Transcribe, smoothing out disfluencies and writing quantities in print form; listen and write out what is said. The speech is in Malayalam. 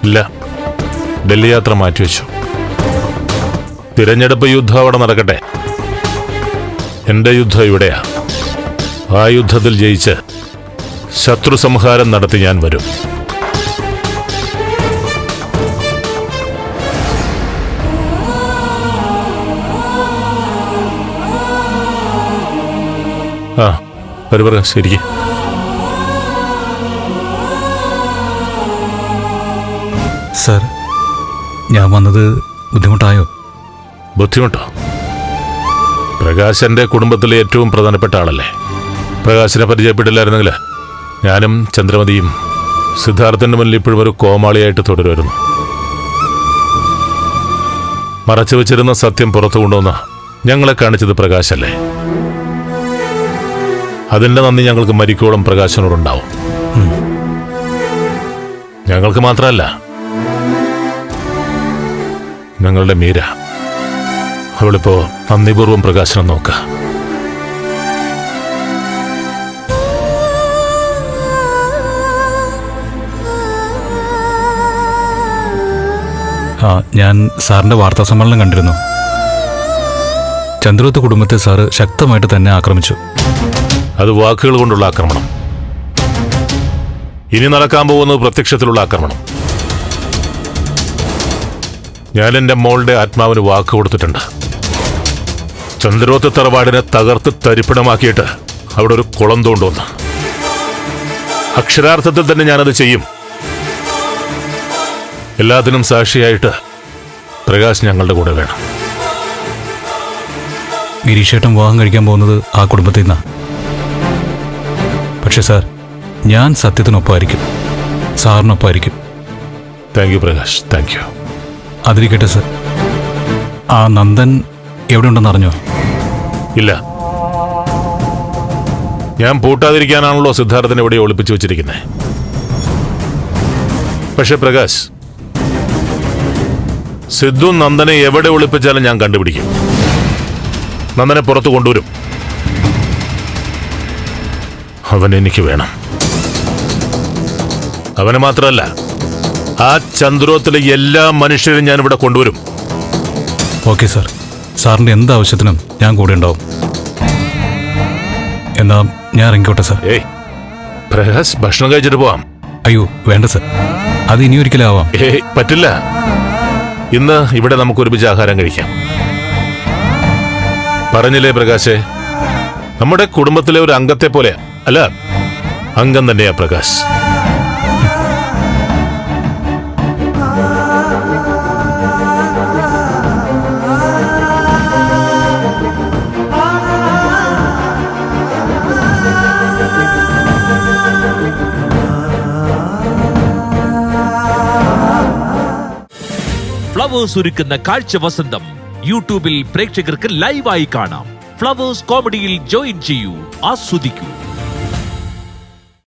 ഇല്ല, ഡൽഹി യാത്ര മാറ്റിവെച്ചു. തിരഞ്ഞെടുപ്പ് യുദ്ധം അവിടെ നടക്കട്ടെ. എന്റെ യുദ്ധം ഇവിടെയാ. ആ യുദ്ധത്തിൽ ജയിച്ച് ശത്രു സംഹാരം നടത്തി ഞാൻ വരും. ആ പ്രകാശ്, ശരിക്കും സർ, ഞാൻ വന്നത് ബുദ്ധിമുട്ടായോ? ബുദ്ധിമുട്ടോ? പ്രകാശ് എൻ്റെ കുടുംബത്തിലെ ഏറ്റവും പ്രധാനപ്പെട്ട ആളല്ലേ. പ്രകാശിനെ പരിചയപ്പെട്ടില്ലായിരുന്നെങ്കിൽ ഞാനും ചന്ദ്രമതിയും സിദ്ധാർത്ഥൻ്റെ മുന്നിൽ ഇപ്പോഴും ഒരു കോമാളിയായിട്ട് തുടരുമായിരുന്നു. മറച്ചു വെച്ചിരുന്ന സത്യം പുറത്തു കൊണ്ടുവന്ന ഞങ്ങളെ കാണിച്ചത് പ്രകാശല്ലേ. അതിൻ്റെ നന്ദി ഞങ്ങൾക്ക് മരിക്കോളം പ്രകാശനോടുണ്ടാവും. ഞങ്ങൾക്ക് മാത്രമല്ല, ഞങ്ങളുടെ മീര, അവളിപ്പോ നന്ദിപൂർവ്വം പ്രകാശനം നോക്ക. ഞാൻ സാറിന്റെ വാർത്താ സമ്മേളനം കണ്ടിരുന്നു. ചന്ദ്രോത്ത് കുടുംബത്തെ സാറ് ശക്തമായിട്ട് തന്നെ ആക്രമിച്ചു. അത് വാക്കുകൾ കൊണ്ടുള്ള ആക്രമണം. ഇനി നടക്കാൻ പോകുന്നത് പ്രത്യക്ഷത്തിലുള്ള ആക്രമണം. ഞാൻ എൻ്റെ മോളുടെ ആത്മാവിന് വാക്ക് കൊടുത്തിട്ടുണ്ട്. ചന്ദ്രോത്ത് തറവാടിനെ തകർത്ത് തരിപ്പിടമാക്കിയിട്ട് അവിടെ ഒരു കുളം തോണ്ടുവന്ന്. അക്ഷരാർത്ഥത്തിൽ തന്നെ ഞാനത് ചെയ്യും. എല്ലാത്തിനും സാക്ഷിയായിട്ട് പ്രകാശ് ഞങ്ങളുടെ കൂടെ വേണം. ഗിരീഷേട്ടൻ വിവാഹം കഴിക്കാൻ പോകുന്നത് ആ കുടുംബത്തിൽ നിന്നാ. പക്ഷെ സാർ, ഞാൻ സത്യത്തിനൊപ്പമായിരിക്കും, സാറിനൊപ്പമായിരിക്കും. Thank you Prakash, thank you. അതിരിക്കട്ടെ സർ, ആ നന്ദൻ എവിടെ ഉണ്ടെന്ന് അറിഞ്ഞോ? ഇല്ല, ഞാൻ പൂട്ടാതിരിക്കാനാണല്ലോ സിദ്ധാർത്ഥനെ ഇവിടെ ഒളിപ്പിച്ചു വെച്ചിരിക്കുന്നത്. പക്ഷെ പ്രകാശ്, സിദ്ധു നന്ദനെ എവിടെ ഒളിപ്പിച്ചാലും ഞാൻ കണ്ടുപിടിക്കും. നന്ദനെ പുറത്തു കൊണ്ടുവരും. അവൻ എനിക്ക് വേണം. അവന് മാത്രമല്ല, ആ ചന്ദ്രോത്തിലെ എല്ലാ മനുഷ്യരും ഞാൻ ഇവിടെ കൊണ്ടുവരും. ഓക്കെ സാർ, സാറിന്റെ എന്താവശ്യത്തിനും ഞാൻ കൂടെ ഉണ്ടാവും. എന്നാ ഞാൻ ഇറങ്ങിക്കോട്ടെ സാർ. ഏയ് പ്രകാശ്, ഭക്ഷണം കഴിച്ചിട്ട് പോവാം. അയ്യോ വേണ്ട സാർ, അത് ഇനി ഒരിക്കലും ആവാം. ഏയ് പറ്റില്ല. ഇന്ന് ഇവിടെ നമുക്ക് ഒരുമിച്ച് ആഹാരം കഴിക്കാം. പറഞ്ഞില്ലേ പ്രകാശേ, നമ്മുടെ കുടുംബത്തിലെ ഒരു അംഗത്തെ പോലെ അല്ല, അംഗം തന്നെയാ പ്രകാശ്. ഫ്ലവേഴ്സ് ഒരുക്കുന്ന കാഴ്ച വസന്തം യൂട്യൂബിൽ പ്രേക്ഷകർക്ക് ലൈവായി കാണാം. ഫ്ലവേഴ്സ് കോമഡിയിൽ ജോയിൻ ചെയ്യൂ, ആസ്വദിക്കൂ.